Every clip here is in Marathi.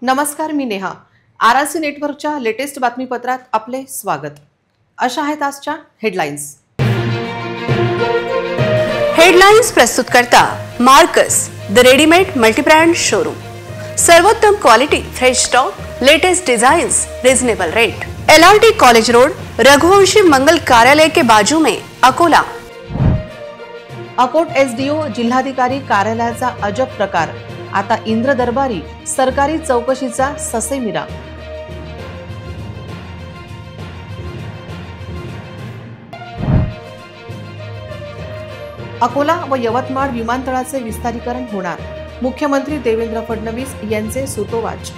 नमस्कार, मी नेहा. आरआरसी नेटवर्कच्या लेटेस्ट बातमीपत्रात आपले स्वागत. अशा आहेत आजच्या हेडलाईन्स. हेडलाईन्स प्रस्तुत करता Marcus the readymade multibrand showroom. सर्वोत्तम quality, fresh stock, latest designs, reasonable rate. LRT college road, Raghuvanshi मंगल कार्यालय के बाजू में, अकोला. अकोट SDO जिल्हाधिकारी कार्यालयाचा अजब प्रकार. आता इंद्र दरबारी सरकारी चौकशीचा ससेमिरा. अकोला व यवतमाळ विमानतळाचे विस्तारीकरण होणार. मुख्यमंत्री देवेंद्र फडणवीस यांचे सूतोवाच.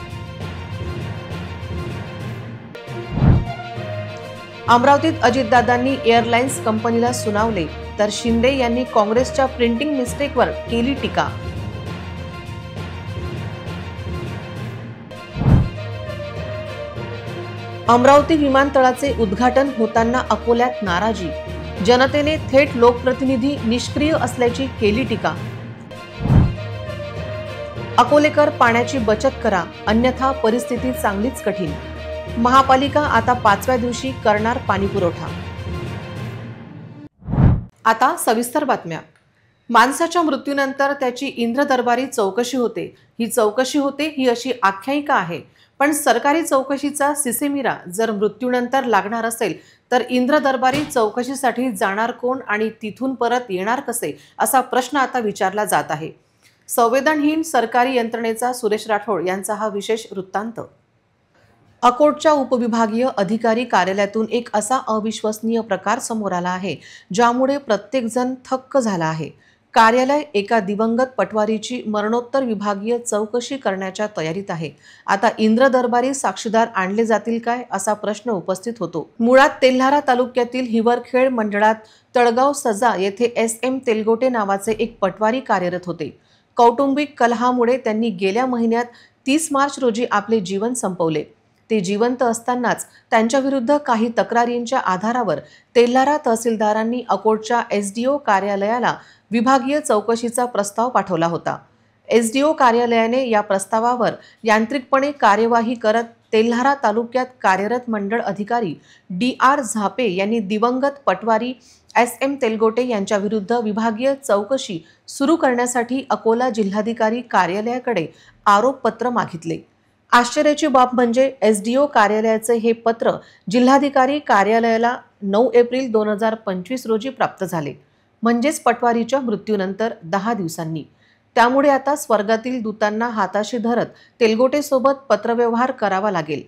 अमरावतीत अजितदादांनी एअरलाइन्स कंपनीला सुनावले, तर शिंदे यांनी काँग्रेसच्या प्रिंटिंग मिस्टेकवर केली टीका. अमरावती विमानतळाचे उद्घाटन होताना अकोल्यात नाराजी. जनतेने थेट लोकप्रतिनिधी निष्क्रिय असल्याची केली टीका. अकोलेकर, पाण्याची बचत करा, अन्यथा परिस्थिती चांगलीच कठीण. महापालिका आता 5व्या दिवशी करणार पाणी पुरवठा. आता सविस्तर बातम्या. माणसाच्या मृत्यूनंतर त्याची इंद्र दरबारी चौकशी होते. ही चौकशी होते ही अशी आख्यायिका आहे, पण सरकारी चौकशीचा सिसेमिरा जर मृत्यूनंतर लागणार असेल तर इंद्र दरबारी चौकशीसाठी जाणार कोण आणि तिथून परत येणार कसे, असा प्रश्न आता विचारला जात आहे. संवेदनहीन सरकारी यंत्रणेचा सुरेश राठोड यांचा हा विशेष वृत्तांत. अकोटच्या उपविभागीय अधिकारी कार्यालयातून एक असा अविश्वसनीय प्रकार समोर आला आहे, ज्यामुळे प्रत्येकजण थक्क झाला आहे. कार्यालय एका दिवंगत पटवारीची मरणोत्तर विभागीय चौकशी करण्याच्या तयारीत आहे. आता इंद्र दरबारी साक्षीदार आणले जातील काय, असा प्रश्न उपस्थित होतो. मुळात तेल्हारा तालुक्यातील हिवरखेड मंडळात तळगाव सजा येथे SM तेलगोटे नावाचे एक पटवारी कार्यरत होते. कौटुंबिक कलहामुळे त्यांनी गेल्या महिन्यात 30 मार्च रोजी आपले जीवन संपवले. ते जिवंत असतानाच त्यांच्याविरुद्ध काही तक्रारींच्या आधारावर तेल्हारा तहसीलदारांनी अकोटच्या SDO कार्यालयाला विभागीय चौकशीचा प्रस्ताव पाठवला होता. SDO कार्यालयाने या प्रस्तावावर यांत्रिकपणे कार्यवाही करत तेल्हारा तालुक्यात कार्यरत मंडळ अधिकारी DR झापे यांनी दिवंगत पटवारी SM तेलगोटे यांच्या विरुद्ध विभागीय चौकशी सुरू करण्यासाठी अकोला जिल्हाधिकारी कार्यालयाकडे आरोपपत्र मागितले. आश्चर्याची बाब म्हणजे SDO कार्यालयाचे हे पत्र जिल्हाधिकारी कार्यालयाला 9 एप्रिल 2025 रोजी प्राप्त झाले, म्हणजेच पटवारीच्या मृत्यूनंतर 10 दिवसांनी. त्यामुळे आता स्वर्गातील दूतांना हाताशी धरत तेलगोटेसोबत पत्रव्यवहार करावा लागेल.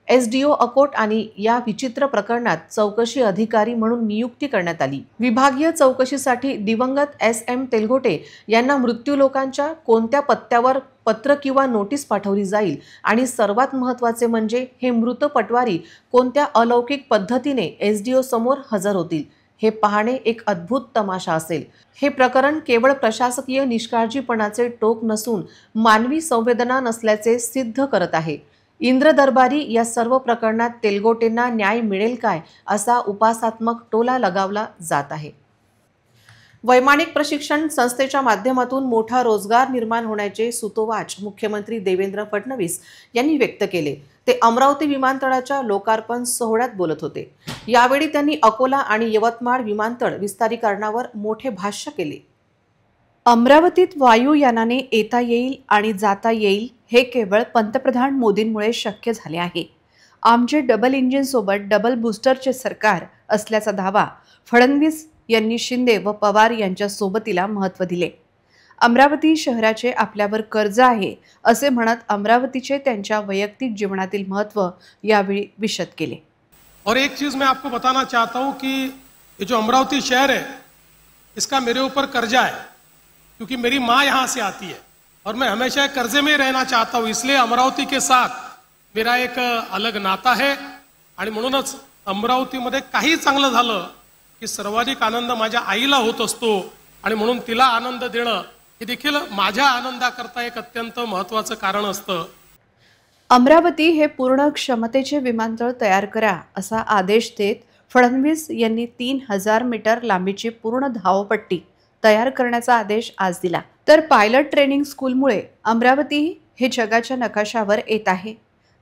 SDO अकोट आणि या विचित्र प्रकरणात चौकशी अधिकारी म्हणून नियुक्ती करण्यात आली. विभागीय चौकशीसाठी दिवंगत SM तेलगोटे यांना मृत्यू लोकांच्या कोणत्या पत्त्यावर पत्र किंवा नोटीस पाठवली जाईल आणि सर्वात महत्त्वाचे म्हणजे हे मृत पटवारी कोणत्या अलौकिक पद्धतीने SDO समोर हजर होतील, हे पाहणे एक अद्भुत तमाशा असेल. हे प्रकरण केवळ प्रशासकीय निष्काळजीपणाचे टोक नसून मानवी संवेदना नसल्याचे सिद्ध करत आहे. इंद्र दरबारी या सर्व प्रकरणात तेलगोटेंना न्याय मिळेल काय, असा उपासात्मक टोला लगावला जात आहे. वैमानिक प्रशिक्षण संस्थेच्या माध्यमातून मोठा रोजगार निर्माण होण्याचे सूतोवाच मुख्यमंत्री देवेंद्र फडणवीस यांनी व्यक्त केले. ते अमरावती विमानतळाच्या लोकार्पण सोहळ्यात बोलत होते. यावेळी त्यांनी अकोला आणि यवतमाळ विमानतळ विस्तारीकरणावर मोठे भाष्य केले. अमरावतीत वायुयानाने येता येईल आणि जाता येईल हे केवळ पंतप्रधान मोदींमुळे शक्य झाले आहे. आमचे डबल इंजिन सोबत डबल बूस्टरचे सरकार असल्याचा दावा फडणवीस यांनी शिंदे व पवार यांच्या सोबतीला महत्त्व दिले. अमरावती शहराचे आपल्यावर कर्ज आहे असे म्हणत अमरावतीचे त्यांच्या वैयक्तिक जीवनातील महत्त्व यावेळी विशद केले. और एक चीज मैं आपको बताना चाहता हूं कि ये जो अमरावती शहर है इसका मेरे ऊपर कर्जा है, क्योंकि मेरी माँ यहाँ से आती है और मैं हमेशा कर्जे में रहना चाहता हूँ. इसलिए अमरावती के साथ मेरा एक अलग नाता है आणि म्हणूनच अमरावतीमध्ये काही चांगलं झालं की सर्वाधिक आनंद माझ्या आईला होत असतो आणि म्हणून तिला आनंद देणं हे देखील माझ्या आनंदाकरता एक अत्यंत महत्त्वाचं कारण असतं. अमरावती हे पूर्ण क्षमतेचे विमानतळ तयार करा असा आदेश देत फडणवीस यांनी 3000 मीटर लांबीची पूर्ण धावपट्टी तयार करण्याचा आदेश आज दिला. तर पायलट ट्रेनिंग स्कूलमुळे अमरावती हे जगाच्या नकाशावर येत आहे.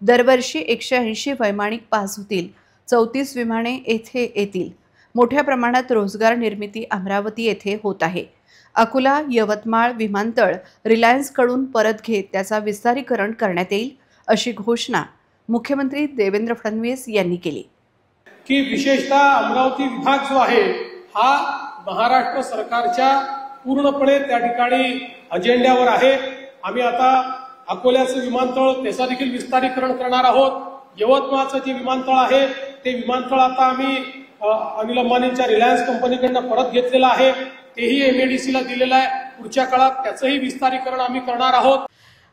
दरवर्षी 180 वैमानिक पास होतील. 34 विमाने येथे येतील. मोठ्या प्रमाणात रोजगार निर्मिती अमरावती येथे होत आहे. अकोला यवतमाळ विमानतळ रिलायन्सकडून परत घेत त्याचा विस्तारीकरण करण्यात येईल, अशी घोषणा मुख्यमंत्री देवेंद्र फडणवीस यांनी केली. की विशेषतः अमरावती विभाग जो आहे हा महाराष्ट्र सरकारच्या पूर्णपणे त्या ठिकाणी अजेंड्यावर आहे. आम्ही आता अकोल्याचं विमानतळ त्याचा देखील विस्तारीकरण करणार आहोत. यवतमाळचं जे विमानतळ आहे ते विमानतळ आता आम्ही अनिल अंबानींच्या रिलायन्स कंपनीकडनं परत घेतलेलं आहे. तेही एमएडीसीला दिलेलं आहे. पुढच्या काळात त्याचंही विस्तारीकरण आम्ही करणार आहोत.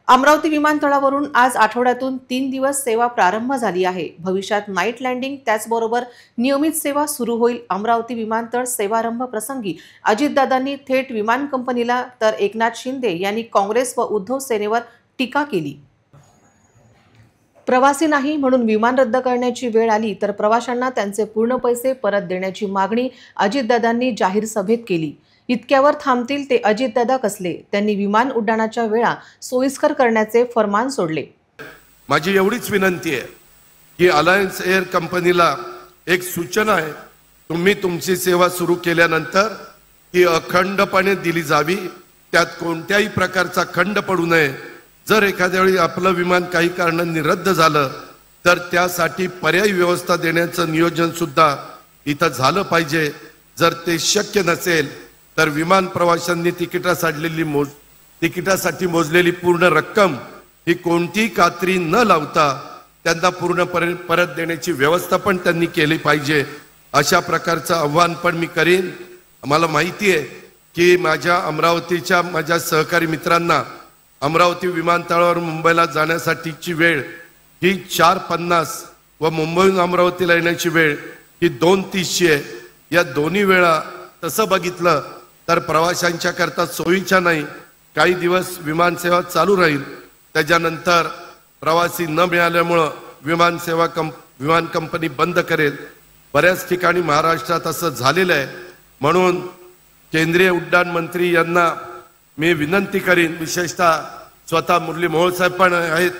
अमरावती विमानतळावरून आज आठवड्यातून 3 दिवस सेवा प्रारंभ झाली आहे. भविष्यात नाईट लँडिंग त्याचबरोबर नियमित सेवा सुरू होईल. अमरावती विमानतळ सेवारंभ प्रसंगी अजितदादांनी थेट विमान कंपनीला तर एकनाथ शिंदे यांनी काँग्रेस व उद्धव सेनेवर टीका केली. प्रवासी नाही म्हणून विमान रद्द करण्याची वेळ आली तर प्रवाशांना त्यांचे पूर्ण पैसे परत देण्याची मागणी अजितदादांनी जाहीर सभेत केली. इतक्यावर थांबतील ते अजितदादा कसले. त्यांनी विमान उड्डाणाच्या वेळा सोयीस्कर करण्याचे फरमान सोडले. माझी एवढीच विनंती आहे की अलायन्स एअर कंपनीला एक सूचना आहे, तुम्ही तुमची सेवा सुरू केल्यानंतर ती अखंडपणे दिली जावी. त्यात कोणत्याही प्रकारचा खंड पडू नये. जर एखाद्या वेळी आपलं विमान काही कारणांनी रद्द झालं तर त्यासाठी पर्यायी व्यवस्था देण्याचं नियोजन सुद्धा इथं झालं पाहिजे. जर ते शक्य नसेल तर विमान प्रवाशांनी तिकिटासाठी मोजलेली पूर्ण रक्कम ही कोणतीही कात्री न लावता त्यांना पूर्णपणे परत देण्याची व्यवस्था पण त्यांनी केली पाहिजे. अशा प्रकारचं आव्हान पण मी करीन. मला माहिती आहे की माझ्या अमरावतीच्या माझ्या सहकारी मित्रांना अमरावती विमानतळावर मुंबईला जाण्यासाठीची वेळ ही 4:50 व मुंबईहून अमरावतीला येण्याची वेळ ही 2:30 आहे. या दोन्ही वेळा तसं बघितलं तर प्रवाशांच्या करता सोयीच्या नाही. काही दिवस विमानसेवा चालू राहील, त्याच्यानंतर प्रवासी न मिळाल्यामुळं विमान कंपनी बंद करेल. बऱ्याच ठिकाणी महाराष्ट्रात असं झालेलं आहे. म्हणून केंद्रीय उड्डाण मंत्री यांना मी विनंती करीन, विशेषतः स्वतः मुरली मोहोळ साहेब पण आहेत,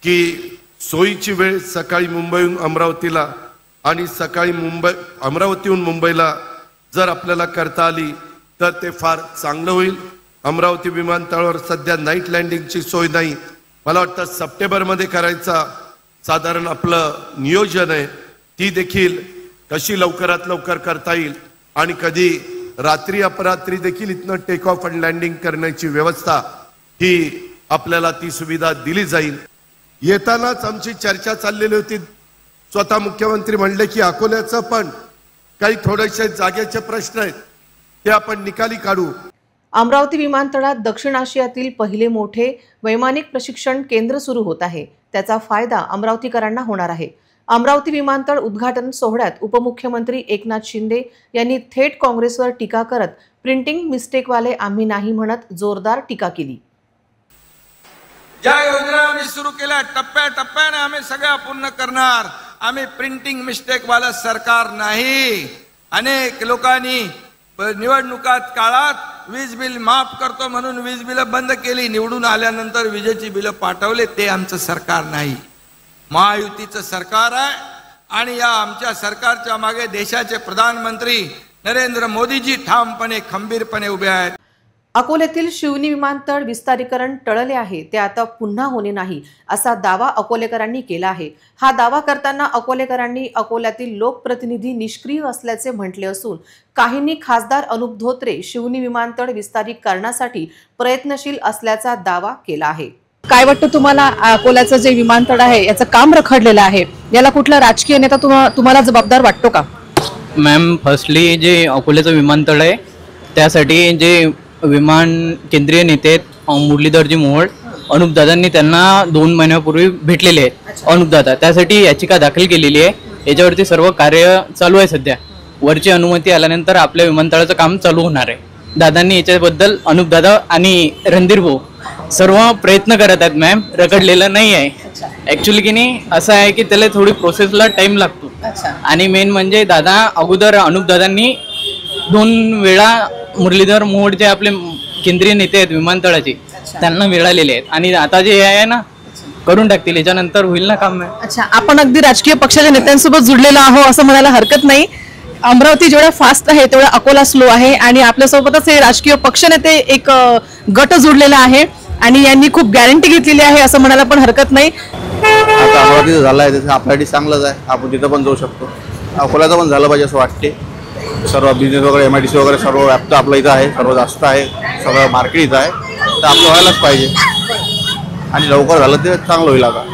की सोयीची वेळ सकाळी मुंबईहून अमरावतीला आणि सकाळी अमरावतीहून मुंबईला जर आपल्याला करता आली तर ते फार चांगलं होईल. अमरावती विमानतळावर सध्या नाईट लँडिंगची सोय नाही. मला वाटतं सप्टेंबरमध्ये करायचा साधारण आपलं नियोजन आहे. ती देखील कशी लवकरात लवकर करता येईल आणि कधी रात्री अपरात्री देखील इथनं टेक ऑफ आणि लँडिंग करण्याची व्यवस्था ही आपल्याला ती सुविधा दिली जाईल. येतानाच आमची चर्चा चाललेली होती. स्वतः मुख्यमंत्री म्हणले की अकोल्याचं पण काही थोडेसे जागेचे प्रश्न आहेत, ते आपण निकाली काढू. अमरावती विमानतळात दक्षिण आशियातील पहिले मोठे वैमानिक प्रशिक्षण केंद्र सुरू होत आहे. त्याचा फायदा अमरावतीकरांना होणार आहे. अमरावती विमानतळ उद्घाटन सोहळ्यात उपमुख्यमंत्री एकनाथ शिंदे यांनी थेट काँग्रेसवर टीका करत प्रिंटिंग मिस्टेकवाले आम्ही नाही म्हणत जोरदार टीका केली. ज्या योजना आम्ही सुरू केल्या टप्प्याटप्प्याने आम्ही सगळ्या पूर्ण करणार. आम्ही प्रिंटिंग मिस्टेक वाला सरकार नाही. अनेक लोकांनी निवडणुकात काळात वीज बिल माफ करतो म्हणून वीज बिल बंद केली. निवडून आल्यानंतर विजेची बिल पाठवले. ते आमचं सरकार नाही, महायुतीचं सरकार आहे. आणि या आमच्या सरकारच्या मागे देशाचे प्रधानमंत्री नरेंद्र मोदीजी ठामपणे खंबीरपणे उभे आहेत. अकोल्यातील शिवनी विमानतळ विस्तारीकरण टळले आहे, ते आता पुन्हा होणे नाही असा दावा अकोलेकरांनी केला आहे. हा दावा करताना अकोलेकरांनी अकोल्यातील लोकप्रतिनिधी निष्क्रिय असल्याचे म्हटले असून काहींनी खासदार अनुप धोत्रे शिवनी विमानतळ विस्तारीकरणासाठी प्रयत्नशील असल्याचा दावा केला आहे. काय वाटतं तुम्हाला, अकोल्याचं जे विमानतळ आहे याचं काम रखडलेलं आहे, याला कुठला राजकीय नेता तुम्हाला जबाबदार वाटतो का? मॅम, फर्स्टली जे अकोल्याचं विमानतळ आहे त्यासाठी जे केंद्रीय नेते मुरलीधरजी मोहोळ अनुपदादांनी त्यांना 2 महिन्यापूर्वी भेटलेले आहेत. अनुपदादा त्यासाठी याचिका दाखल केलेली आहे. याच्यावरती सर्व कार्य चालू आहे. सध्या वरची अनुमती आल्यानंतर आपल्या विमानतळाचं काम चालू होणार आहे. दादांनी याच्याबद्दल अनुपदादा आणि रणधीर भाऊ सर्व प्रयत्न करत आहेत. मॅम, रखडलेलं नाही आहे. ॲक्च्युली की नाही असं आहे की त्याला थोडी प्रोसेसला टाईम लागतो. आणि मेन म्हणजे दादा अगोदर अनुपदादांनी 2 वेळा मुरलीधर मोहोळ जे आपले केंद्रीय नेते आहेत विमानतळाचे त्यांना मिळालेले आहेत आणि आता जे आहे ना करून टाकतील, याच्यानंतर होईल ना काम. अच्छा, आपण अगदी राजकीय पक्षाच्या नेत्यांसोबत जुडलेलो आहोत असं म्हणायला हरकत नाही. अमरावती जेवढा फास्ट आहे तेवढा अकोला स्लो आहे आणि आपल्यासोबतच हे राजकीय पक्षनेते एक गट जुडलेला आहे आणि यांनी खूप गॅरंटी घेतलेली आहे असं म्हणायला पण हरकत नाही. आता अमरावतीचं झालं आहे त्याचं आपल्यासाठी चांगलंच आहे, आपण तिथं पण जाऊ शकतो. अकोल्याचं पण झालं पाहिजे असं वाटते. सर्व बिझनेस वगैरे MIDC वगैरे सर्व व्याप्त आपलं इथं आहे, सर्व जास्त आहे, सगळं मार्केट इथं आहे, तर आपलं व्हायलाच पाहिजे आणि लवकर झालं ते चांगलं होईल. आता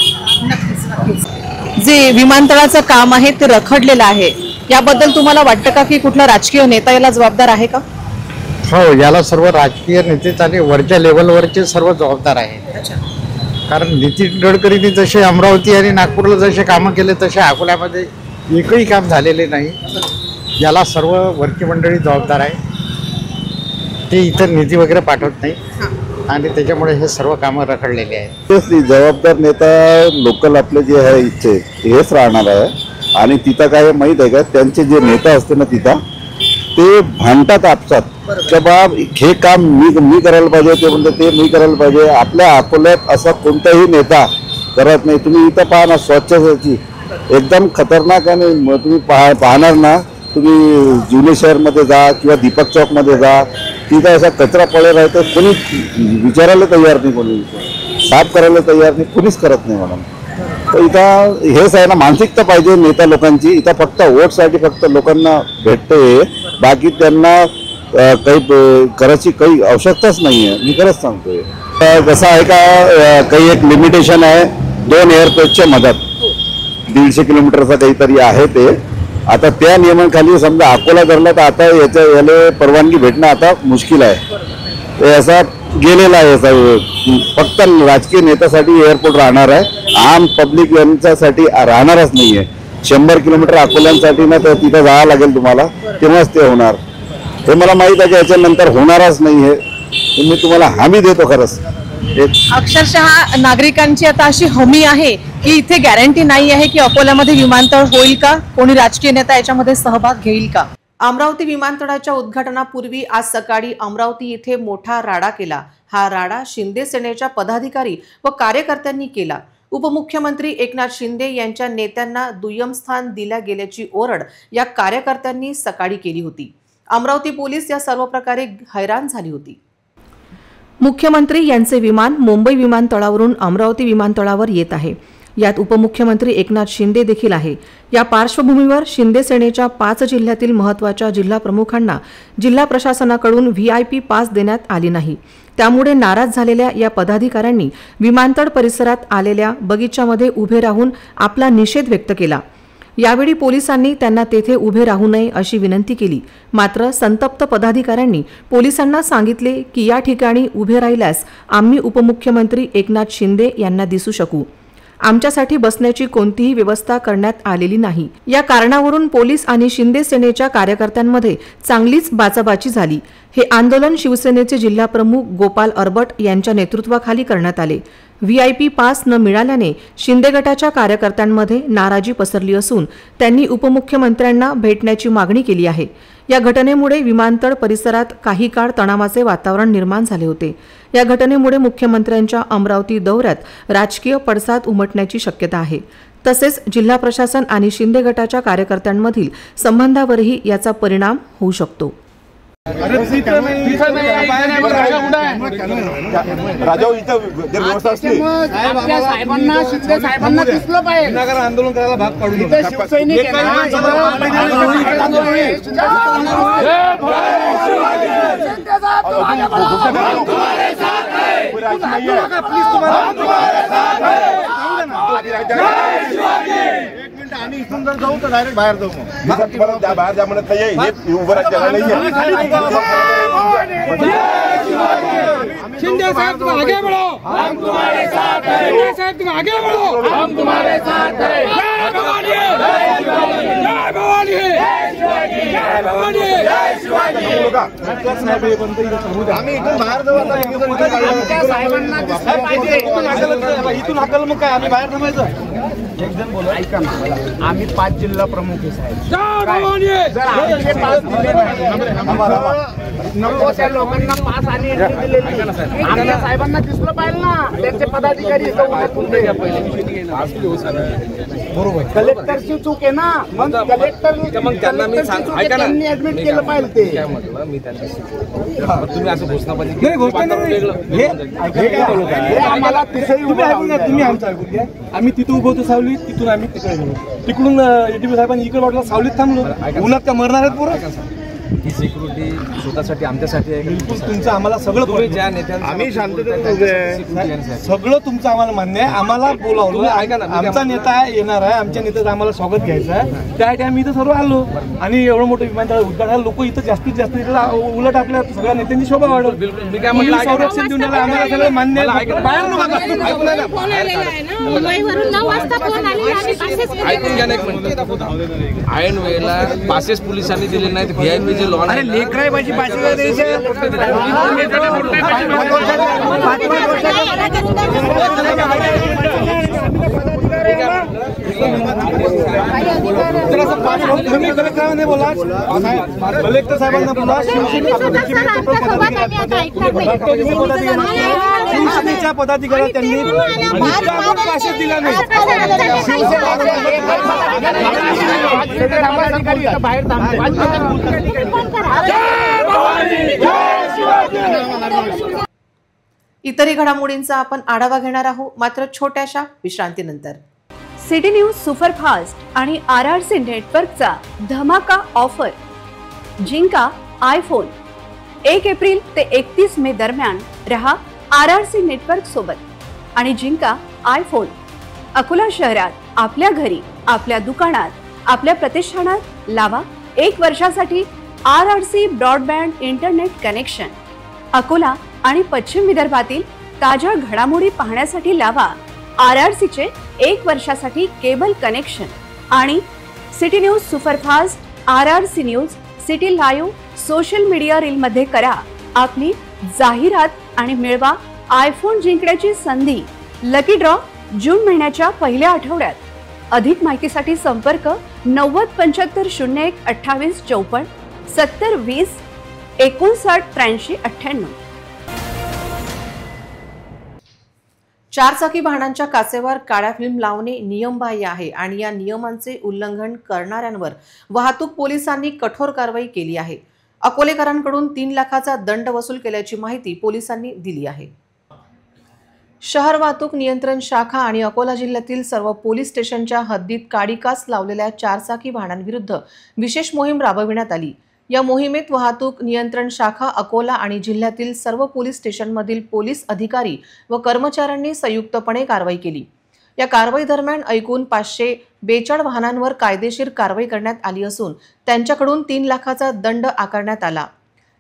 जे विमानतळाचं काम आहे ते रखडलेलं आहे, याबद्दल तुम्हाला वाटतं का की कुठला राजकीय नेता याला जबाबदार आहे का? हो, याला सर्व राजकीय नेतेच आणि वरच्या लेवलवरचे सर्व जबाबदार आहेत. कारण नितीन गडकरींनी जसे अमरावती आणि नागपूरला जसे कामं केले तसे अकोल्यामध्ये एकही काम झालेले नाही. याला सर्व वरची मंडळी जबाबदार आहे. ते इतर निधी वगैरे पाठवत नाही आणि त्याच्यामुळे हे सर्व कामं रखडलेली आहेत. तेच जबाबदार नेता लोकल आपले जे आहे इच्छे हेच राहणार आहे. आणि तिथं काय माहीत आहे का, त्यांचे जे नेता असते ना तिथं ते भांडतात आपसात की बा हे काम मी करायला पाहिजे, ते म्हणतात ते मी करायला पाहिजे. आपल्या अकोल्यात असा कोणताही नेता करत नाही. तुम्ही इथं पहा ना, स्वच्छतेची एकदम खतरनाक. आणि तुम्ही पाहणार ना, तुम्ही जुने शहरमध्ये जा किंवा दीपक चौकमध्ये जा, तिथं असा कचरा पडेल आहे तर कोणी विचारायला तयार नाही, कोणी साफ करायला तयार नाही, कोणीच करत नाही मॅडम. तर इथं हेच आहे ना, मानसिकता पाहिजे नेता लोकांची. इथं फक्त वोटसाठी फक्त लोकांना भेटते, बाकी त्यांना काही करायची काही आवश्यकताच नाही आहे. मी खरंच सांगतोय. कसं आहे का, काही एक लिमिटेशन आहे 2 एअरपोर्टच्या मधात 150 किलोमीटरचा काहीतरी आहे ते. आता त्या नियमांखाली समजा अकोला धरला तर आता याला परवानगी भेटणं आता मुश्किल आहे. ते असा गेलेला आहे. फक्त राजकीय नेत्यासाठी एअरपोर्ट राहणार आहे, आम पब्लिक यांच्यासाठी राहणारच नाही आहे. 100 किलोमीटर अकोल्यांसाठी ना तर तिथं जावं लागेल तुम्हाला, तेव्हाच ते होणार. हे मला माहीत आहे की याच्यानंतर होणारच नाही आहे. मी तुम्हाला हमी देतो खरंच. अक्षरशः नागरिकांची आता अशी हमी आहे की इथे गॅरंटी नाही आहे की अकोल्यामध्ये विमानतळ होईल का, कोणी राजकीय नेता याच्यामध्ये सहभाग घेईल का. अमरावती विमानतळाच्या उद्घाटनापूर्वी आज सकाळी अमरावती येथे मोठा राडा केला. हा राडा शिंदे सेनेच्या पदाधिकारी व कार्यकर्त्यांनी केला. उपमुख्यमंत्री एकनाथ शिंदे यांच्या नेत्यांना दुय्यम स्थान दिल्या गेल्याची ओरड या कार्यकर्त्यांनी सकाळी केली होती. अमरावती पोलीस या सर्व प्रकारे हैराण झाली होती. मुख्यमंत्री यांचे विमान मुंबई विमानतळावरून अमरावती विमानतळावर येत आहे. यात उपमुख्यमंत्री एकनाथ शिंदे देखील आहे. या पार्श्वभूमीवर शिंदे सेनेच्या 5 जिल्ह्यातील महत्त्वाच्या जिल्हा प्रमुखांना जिल्हा प्रशासनाकडून VIP पास देण्यात आली नाही. त्यामुळे नाराज झालेल्या या पदाधिकाऱ्यांनी विमानतळ परिसरात आलेल्या बगीच्यामध्ये उभे राहून आपला निषेध व्यक्त केला. यावेळी पोलिसांनी त्यांना तेथे उभे राहू नये अशी विनंती केली. मात्र संतप्त पदाधिकाऱ्यांनी पोलिसांना सांगितले की या ठिकाणी उभे राहिल्यास आम्ही उपमुख्यमंत्री एकनाथ शिंदे यांना दिसू शकू. आमच्यासाठी बसण्याची कोणतीही व्यवस्था करण्यात आलेली नाही. या कारणावरून पोलीस आणि शिंदे सेनेच्या कार्यकर्त्यांमध्ये चांगलीच बाचाबाची झाली. हे आंदोलन शिवसेनेचे जिल्हाप्रमुख गोपाल अरबट यांच्या नेतृत्वाखाली करण्यात आले. VIP पास न मिळाल्याने शिंदे गटाच्या कार्यकर्त्यांमध्ये नाराजी पसरली असून त्यांनी उपमुख्यमंत्र्यांना भेटण्याची मागणी केली आहे. या घटनेमुळे विमानतळ परिसरात काही काळ तणावाचे वातावरण निर्माण झाले होते. या घटनेमुळे मुख्यमंत्र्यांच्या अमरावती दौऱ्यात राजकीय पडसाद उमटण्याची शक्यता आहे. तसेच जिल्हा प्रशासन आणि शिंदे गटाच्या कार्यकर्त्यांमधील संबंधावरही याचा परिणाम होऊ शकतो. आंदोलन करायला भाग पाडू आम्ही इथून जर जाऊ तर डायरेक्ट बाहेर जाऊ. मग बाहेर जा म्हणत नाही, उभं शिंदे साहब तुम आगे बढ़ो, हम तुम्हारे साथ हैं. शिंदे साहब तुम आगे बढ़ो, हम तुम्हारे साथ हैं. जय भवानी, जय शिवाजी, जय भवानी, जय शिवाजी, जय भवानी, जय शिवाजी. आम्ही इथून बाहेर जाऊ. आता साहेबांना दिसलं पाहिजे. इथून हाकल मग काय आम्ही बाहेर थांबायचं. एक जण बोला, ऐका ना, आम्ही 5 जिल्हा प्रमुख साहेब. जय भवानी. जर आमचे 5 दिले नाही नको त्या लोकांना पास आणि एंट्री दिलेली आमच्या साहेबांना दिसलं पाहिजे ना, त्यांचे पदाधिकारी बरोबर. कलेक्टरची चूक आहे ना, मग त्यांनी ऍडमिट केलं पाहिजे ते. तुम्ही असं घोषणाबाजी आम्हाला तुम्ही आमचं ऐकून घ्या. आम्ही तिथं उभं होतो सावलीत, तिथून आम्ही तिकडे गेलो, तिकडून एटीपी साहेबांनी इकडे वाटलं सावलीत थांबलो. उन्हात का मरणार आहेत पोरं? ही सिक्युरिटी स्वतःसाठी आमच्यासाठी आहे. बिलकुल तुमचं आम्हाला सगळं ज्या नेत्यांना आम्ही शांततेत उभे आहे, सगळं तुमचं आम्हाला मान्य आहे. आम्हाला बोलावलं, ऐका ना, आमचा नेता येणार आहे, आमच्या नेत्याचं आम्हाला स्वागत घ्यायचं आहे. त्यासाठी आम्ही इथं सर्व आलो आणि एवढं मोठं विमानतळ उद्घाटन लोक इथं जास्तीत जास्त इथं उलट आपल्या सगळ्या नेत्यांची शोभा वाढवली. मी काय म्हटलं, संरक्षण देऊन आम्हाला सगळं मान्य आहे. ऐकून घ्या. ऐन वेळेला पासेस पोलिसांनी दिले नाहीत, VIP जे लॉन आहे लेकराय माझी कलेक्टरांनी बोला, कलेक्टर साहेबांना बोला, शिवसेनेच्या पदाधिकारी त्यांनी पासेस दिला नाही. इतरही घडामोडींचा आपण आढावा घेणार आहोत, मात्र छोट्याशा विश्रांतीनंतर. सिटी न्यूज सुपरफास्ट आणि RRC नेटवर्कचा धमाका ऑफर. जिंका आयफोन. 1 एप्रिल ते 31 मे दरम्यान रहा RRC नेटवर्क सोबत आणि जिंका आयफोन. अकोला शहरात आपल्या घरी, आपल्या दुकानात, आपल्या प्रतिष्ठानात लावा 1 वर्षासाठी RRC broadband internet connection. Akola आणि पश्चिम विदर्भातील ताज्या घडामोडी पाहण्यासाठी लावा RRCचे 1 वर्षासाठी केबल कनेक्शन. आणि city news superfast, RRC news, city live social media रीलमध्ये करा आपली जाहिरात आणि मिळवा आयफोन जिंकण्याची संधी. लकी ड्रॉ जून महिन्याच्या पहिल्या आठवड्यात. अधिक माहितीसाठी संपर्क 90 75 01 28 54 70 20 59 83 98. चारचाकी वाहनांच्या काचेवर काळ्या फिल्म लावणे नियमबाह्य आहे आणि या नियमांचे उल्लंघन करणाऱ्यांवर वाहतूक पोलिसांनी कठोर कारवाई केली आहे. अकोलेकरांकडून 3 लाखाचा दंड वसूल केल्याची माहिती पोलिसांनी दिली आहे. शहर वाहतूक नियंत्रण शाखा आणि अकोला जिल्ह्यातील सर्व पोलीस स्टेशनच्या हद्दीत काडीकाच लावलेल्या चारचाकी वाहनांविरुद्ध विशेष मोहीम राबविण्यात आली. या मोहिमेत वाहतूक नियंत्रण शाखा अकोला आणि जिल्ह्यातील सर्व पोलीस स्टेशनमधील पोलीस अधिकारी व कर्मचाऱ्यांनी संयुक्तपणे कारवाई केली. या कारवाई दरम्यान एकूण 542 वाहनांवर कायदेशीर कारवाई करण्यात आली असून त्यांच्याकडून 3 लाखाचा दंड आकारण्यात आला.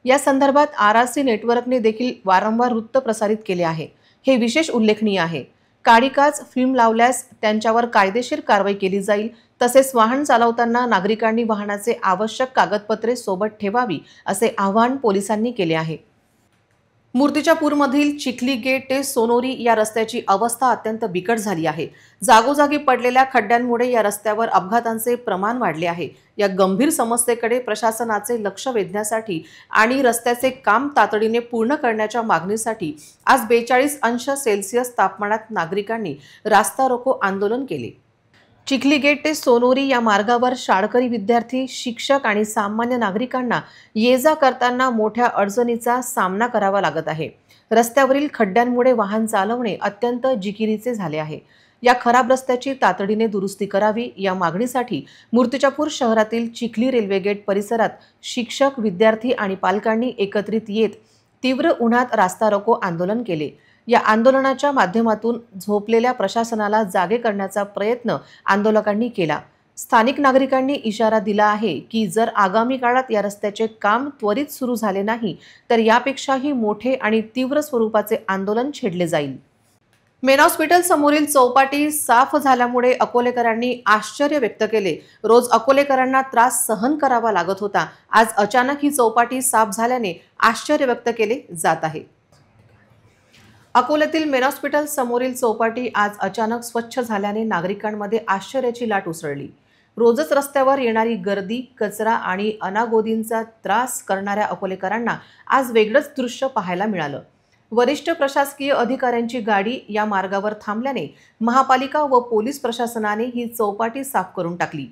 या संदर्भात RRC नेटवर्कने देखील वारंवार वृत्त प्रसारित केले आहे. हे विशेष उल्लेखनीय आहे. काडीकाच फिल्म लावल्यास त्यांच्यावर कायदेशीर कारवाई केली जाईल. तसेच वाहन चालवताना नागरिकांनी वाहनाचे आवश्यक कागदपत्रे सोबत ठेवावी असे आवाहन पोलिसांनी केले आहे. मूर्तिजापूरमधील चिखली गेट ते सोनोरी या रस्त्याची अवस्था अत्यंत बिकट झाली आहे. जागोजागी पडलेल्या खड्ड्यांमुळे या रस्त्यावर अपघातांचे प्रमाण वाढले आहे. या गंभीर समस्येकडे प्रशासनाचे लक्ष वेधण्यासाठी आणि रस्त्याचे काम तातडीने पूर्ण करण्याच्या मागणीसाठी आज 42 अंश सेल्सिअस तापमानात नागरिकांनी रास्ता रोको आंदोलन केले. चिखली गेट ते सोनोरी या मार्गावर शाळकरी विद्यार्थी, शिक्षक आणि सामान्य नागरिकांना ये जा करताना मोठ्या अडचणीचा सामना करावा लागत आहे. रस्त्यावरील खड्ड्यांमुळे वाहन चालवणे अत्यंत जिकिरीचे झाले आहे. या खराब रस्त्याची तातडीने दुरुस्ती करावी या मागणीसाठी मूर्तिजापूर शहरातील चिखली रेल्वे गेट परिसरात शिक्षक, विद्यार्थी आणि पालकांनी एकत्रित येत तीव्र उन्हात रास्ता रोको आंदोलन केले. या आंदोलनाच्या माध्यमातून झोपलेल्या प्रशासनाला जागे करण्याचा प्रयत्न आंदोलकांनी केला. स्थानिक नागरिकांनी इशारा दिला आहे की जर आगामी काळात या रस्त्याचे काम त्वरित सुरू झाले नाही तर यापेक्षाही मोठे आणि तीव्र स्वरूपाचे आंदोलन छेडले जाईल. मेन हॉस्पिटल समोरील चौपाटी साफ झाल्यामुळे अकोलेकरांनी आश्चर्य व्यक्त केले. रोज अकोलेकरांना त्रास सहन करावा लागत होता. आज अचानक ही चौपाटी साफ झाल्याने आश्चर्य व्यक्त केले जात आहे. अकोल्यातील मेन हॉस्पिटल समोरील चौपाटी आज अचानक स्वच्छ झाल्याने नागरिकांमध्ये आश्चर्याची लाट उसळली. रोजच रस्त्यावर येणारी गर्दी, कचरा आणि अनागोदींचा त्रास करणाऱ्या अकोलेकरांना आज वेगळंच दृश्य पाहायला मिळालं. वरिष्ठ प्रशासकीय अधिकाऱ्यांची गाडी या मार्गावर थांबल्याने महापालिका व पोलीस प्रशासनाने ही चौपाटी साफ करून टाकली.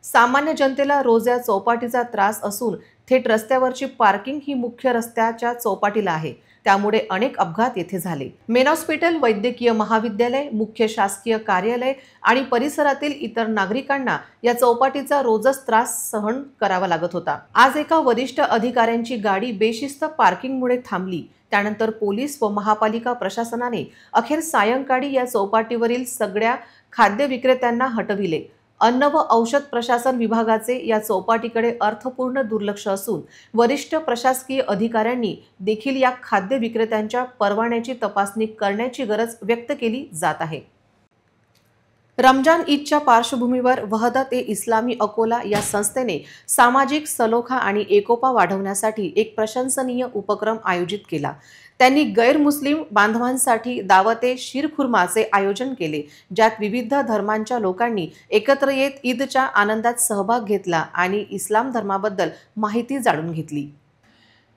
सामान्य जनतेला रोज या चौपाटीचा त्रास असून थेट रस्त्यावरची पार्किंग ही मुख्य रस्त्याच्या चौपाटीला आहे. त्यामुळे अनेक अपघात येथे झाले. मेन हॉस्पिटल, वैद्यकीय महाविद्यालय, मुख्य शासकीय कार्यालय आणि परिसरातील इतर नागरिकांना या चौपाटीचा रोजच त्रास सहन करावा लागत होता. आज एका वरिष्ठ अधिकाऱ्यांची गाडी बेशिस्त पार्किंगमुळे थांबली. त्यानंतर पोलीस व महापालिका प्रशासनाने अखेर सायंकाळी या चौपाटीवरील सगळ्या खाद्य विक्रेत्यांना हटविले. अन्न व औषध प्रशासन विभागाचे या चौपाटीकडे अर्थपूर्ण दुर्लक्ष असून वरिष्ठ प्रशासकीय अधिकाऱ्यांनी देखील या खाद्य विक्रेत्यांच्या परवान्याची तपासणी करण्याची गरज व्यक्त केली जात आहे. रमजान ईदच्या पार्श्वभूमीवर वहदत ए इस्लामी अकोला या संस्थेने सामाजिक सलोखा आणि एकोपा वाढवण्यासाठी एक प्रशंसनीय उपक्रम आयोजित केला. त्यांनी गैरमुस्लिम बांधवांसाठी दावते शीरखुर्माचे आयोजन केले, ज्यात विविध धर्मांच्या लोकांनी एकत्र येत ईदच्या आनंदात सहभाग घेतला आणि इस्लाम धर्माबद्दल माहिती जाणून घेतली.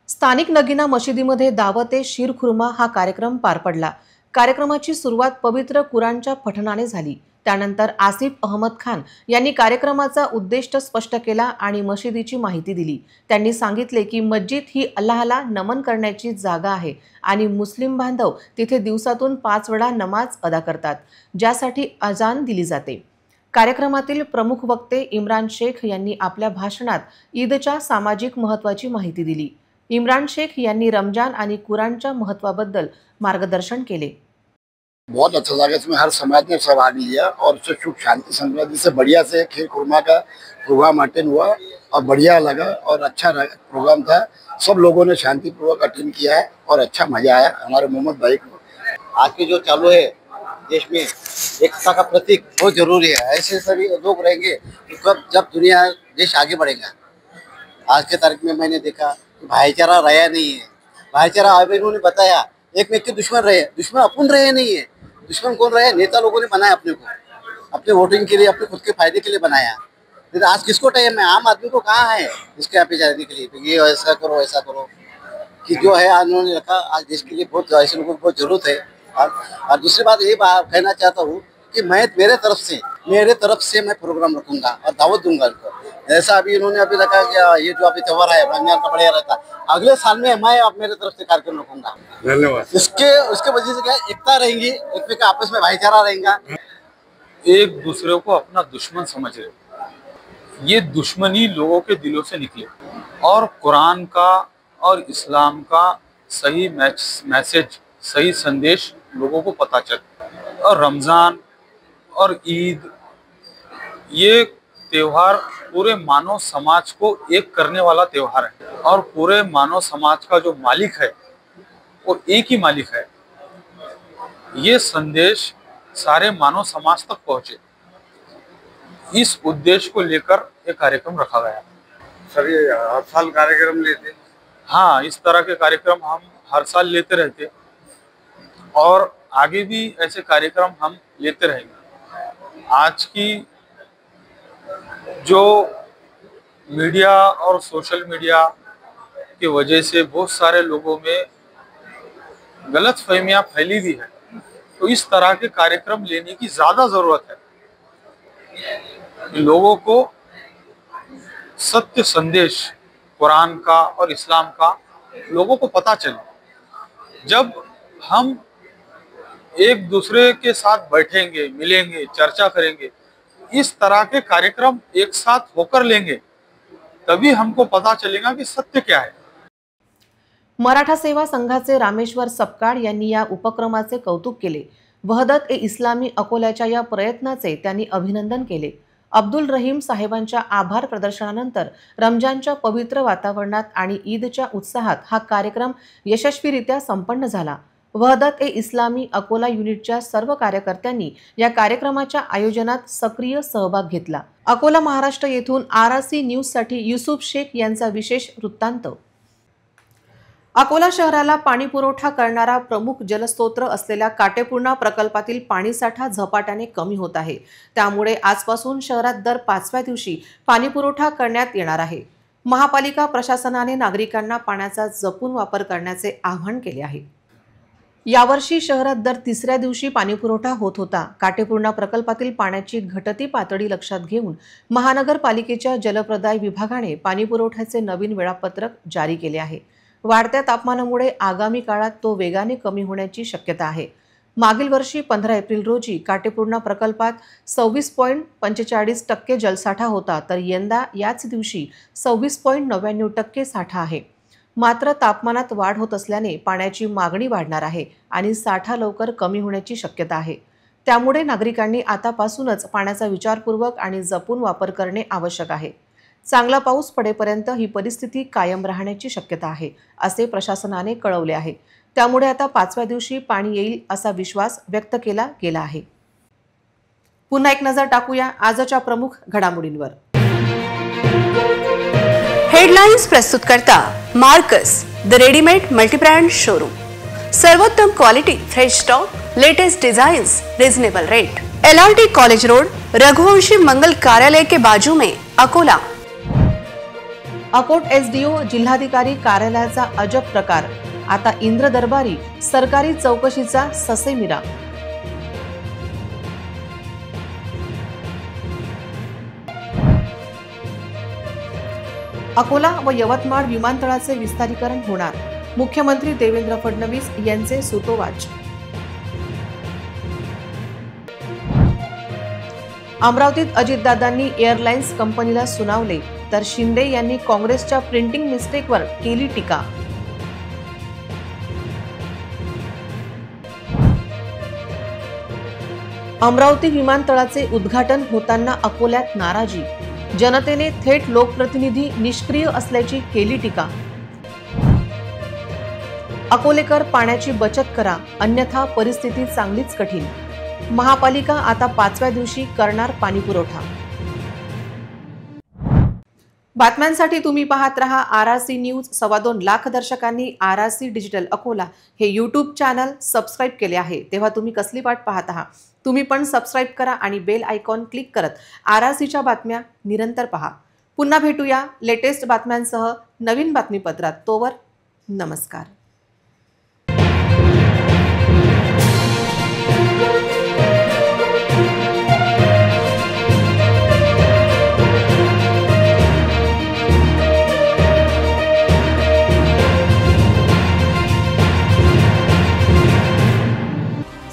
स्थानिक नगीना मशिदीमध्ये दावते शीरखुर्मा हा कार्यक्रम पार पडला. कार्यक्रमाची सुरुवात पवित्र कुराणच्या पठणाने झाली. त्यानंतर आसिफ अहमद खान यांनी कार्यक्रमाचा उद्दिष्ट स्पष्ट केला आणि मशिदीची माहिती दिली. त्यांनी सांगितले की मस्जिद ही अल्लाहला नमन करण्याची जागा आहे आणि मुस्लिम बांधव तिथे दिवसातून 5 वेळा नमाज अदा करतात, ज्यासाठी अजान दिली जाते. कार्यक्रमातील प्रमुख वक्ते इम्रान शेख यांनी आपल्या भाषणात ईदच्या सामाजिक महत्त्वाची माहिती दिली. इम्रान शेख यांनी रमजान आणि कुराणच्या महत्त्वाबद्दल मार्गदर्शन केले. बहुत अच्छा लगा, इसमें हर समाज ने सहभाग लिया और उससे सुख शांति समृद्धि से बढ़िया से खीर खुरमा का प्रोग्राम अटेंड हुआ और बढ़िया लगा और अच्छा प्रोग्राम था. सब लोगों ने शांतिपूर्वक अटेंड किया है और अच्छा मजा आया. हमारे मोहम्मद भाई को आज के जो चालू है देश में एकता का प्रतीक बहुत जरूरी है. ऐसे सभी लोग रहेंगे तो जब दुनिया देश आगे बढ़ेगा. आज के तारीख में मैंने देखा कि भाईचारा रहा नहीं है. भाईचारा अभी इन्होंने बताया एक व्यक्ति दुश्मन रहे, दुश्मन अपन रहे नहीं है. दुश्मन कौन रहे? नेता लोगों ने बनाया अपने को, अपने वोटिंग के लिए, अपने खुद के फायदे के लिए बनाया. लेकिन आज किसको टाइम है? आम आदमी को कहाँ है इसके यहाँ पे जाने के लिए? तो ये ऐसा करो ऐसा करो कि जो है आज उन्होंने रखा. आज देश के लिए बहुत ऐसे लोगों को बहुत जरूरत है. और दूसरी बात ये कहना चाहता हूँ कि मैं मेरे तरफ से मैं प्रोग्राम रखूंगा और दावत दूंगा इनको. जैसा अभी इन्होंने अभी रखा कि ये जो अभी त्यौहार है रमजान का बढ़िया रहता, अगले साल में मैं अब मेरे तरफ से कार्यक्रम रखूंगा. धन्यवाद. उसके वजह से क्या एकता रहेंगी, एक में आपस में भाईचारा रहेगा. एक दूसरे को अपना दुश्मन समझ रहे, ये दुश्मनी लोगों के दिलों से निकले और कुरान का और इस्लाम का सही मैसेज, सही संदेश लोगों को पता चले. और रमज़ान और ईद ये त्योहार पूरे मानव समाज को एक करने वाला त्योहार है और पूरे मानव समाज का जो मालिक है वो एक ही मालिक है. ये संदेश सारे मानव समाज तक पहुंचे, इस उद्देश्य को लेकर एक कार्यक्रम रखा गया. सर ये हर साल कार्यक्रम लेते? हाँ, इस तरह के कार्यक्रम हम हर साल लेते रहते और आगे भी ऐसे कार्यक्रम हम लेते रहेंगे. आज की जो मीडिया और सोशल मीडिया की वजह से बहुत सारे लोगों में गलत फहमियाँ फैली भी है, तो इस तरह के कार्यक्रम लेने की ज़्यादा ज़रूरत है. लोगों को सत्य संदेश कुरान का और इस्लाम का लोगों को पता चले. जब हम एक दूसरे के साथ बैठेंगे, मिलेंगे, चर्चा करेंगे, इस तरह के कार्यक्रम एक साथ होकर लेंगे, तभी हमको पता चलेगा कि सत्य क्या है. मराठा सेवा संघाचे रामेश्वर सपकाळ यांनी या उपक्रमाचे कौतुक केले. वहदत ए इस्लामी अकोल्याच्या या प्रयत्नाचे त्यांनी अभिनंदन केले. अब्दुल रहीम साहेबांच्या आभार प्रदर्शनानंतर रमजानच्या पवित्र वातावरणात आणि ईदच्या उत्साहात हा कार्यक्रम यशस्वीरित्या संपन्न झाला. वहदत ए इस्लामी अकोला युनिटच्या सर्व कार्यकर्त्यांनी या कार्यक्रमाच्या आयोजनात सक्रिय सहभाग घेतला. अकोला महाराष्ट्र येथून RRC न्यूजसाठी युसुफ शेख यांचा विशेष वृत्तांत. अकोला शहराला पाणी पुरवठा करणारा प्रमुख जलस्रोत असलेल्या काटेपूर्णा प्रकल्पातील पाणीसाठा झपाट्याने कमी होत आहे. त्यामुळे आजपासून शहरात दर 5व्या दिवशी पाणी पुरवठा करण्यात येणार आहे. महापालिका प्रशासनाने नागरिकांना पाण्याचा जपून वापर करण्याचे आवाहन केले आहे. यावर्षी शहरात दर 3ऱ्या दिवशी पाणीपुरवठा होत होता. काटेपूर्णा प्रकल्पातील पाण्याची घटती पातळी लक्षात घेऊन महानगरपालिकेच्या जलप्रदाय विभागाने पाणीपुरवठ्याचे नवीन वेळापत्रक जारी केले आहे. वाढत्या तापमानामुळे आगामी काळात तो वेगाने कमी होण्याची शक्यता आहे. मागील वर्षी 15 एप्रिल रोजी काटेपूर्णा प्रकल्पात 26.45% जलसाठा होता, तर यंदा याच दिवशी 26.99% साठा आहे. मात्र तापमानात वाढ होत असल्याने पाण्याची मागणी वाढणार आहे आणि साठा लवकर कमी होण्याची शक्यता आहे. त्यामुळे नागरिकांनी आतापासूनच पाण्याचा विचारपूर्वक आणि जपून वापर करणे आवश्यक आहे. चांगला पाऊस पडेपर्यंत ही परिस्थिती कायम राहण्याची शक्यता आहे, असे प्रशासनाने कळवले आहे. त्यामुळे आता 5व्या दिवशी पाणी येईल असा विश्वास व्यक्त केला गेला आहे. पुन्हा एक नजर टाकूया आजच्या प्रमुख घडामोडींवर. हेडलाइन्स प्रस्तुत करता Marcus the readymade multibrand showroom. सर्वोत्तम quality, fresh stock, latest designs, reasonable rate. LRT college road, Raghuvanshi मंगल कार्यालय के बाजू में, अकोला. अकोट SDO जिल्हाधिकारी कार्यालयाचा अजब प्रकार, आता इंद्र दरबारी सरकारी चौकशीचा ससेमिरा. अकोला व यवतमाळ विमानतळाचे विस्तारीकरण होणार, मुख्यमंत्री देवेंद्र फडणवीस यांचे सूतोवाच. अमरावतीत अजितदादांनी एअरलाइन्स कंपनीला सुनावले, तर शिंदे यांनी काँग्रेसच्या प्रिंटिंग मिस्टेकवर केली टीका. अमरावती विमानतळाचे उद्घाटन होताना अकोल्यात नाराजी, जनतेने थेट लोकप्रतिनिधी निष्क्रिय असल्याची केली टीका. अकोलेकर पाण्याची बचत करा, अन्यथा परिस्थिती चांगलीच कठीण. महापालिका आता 5व्या दिवशी करणार पाणी पुरवठा. बातम्यांसाठी तुम्ही पाहत रहा RRC न्यूज. 2.25 लाख दर्शकांनी RRC डिजिटल अकोला हे YouTube चॅनल सबस्क्राईब केले आहे, तेव्हा तुम्ही कसली वाट पाहत आहात? तुम्ही पण सबस्क्राईब करा आणि बेल आयकॉन क्लिक करत RRCच्या बातम्या निरंतर पहा. पुन्हा भेटूया लेटेस्ट बातम्यांसह नवीन बातमीपत्रात. तोवर नमस्कार.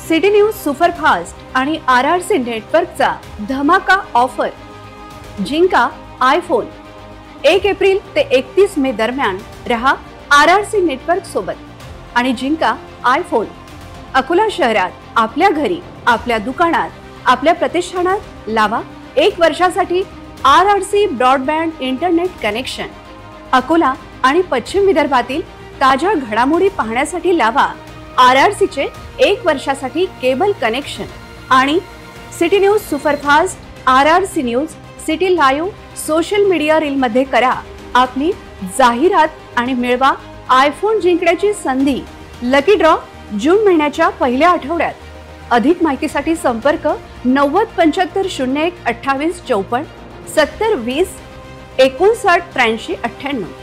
सिटी न्यूज सुपरफास्ट आणि RRC नेटवर्कचा धमाका ऑफर. जिंका आयफोन. 1 एप्रिल ते 31 मे दरम्यान रहा RRC नेटवर्क सोबत आणि जिंका आयफोन. अकोला शहरात, आपल्या घरी, आपल्या दुकानात, आपल्या प्रतिष्ठानात लावा 1 वर्षासाठी RRC broadband internet connection. Akola आणि पश्चिम विदर्भातील ताज्या घडामोडी पाहण्यासाठी लावा RRCचे 1 वर्षासाठी केबल कनेक्शन. आणि city news superfast, RRC news, city live social media reel मध्ये करा आपली जाहिरात आणि मिळवा आयफोन जिंकण्याची संधी. लकी ड्रॉ जून महिन्याच्या पहिल्या आठवड्यात. अधिक माहितीसाठी संपर्क 90 75 01 28 54 70 20 59 83 98.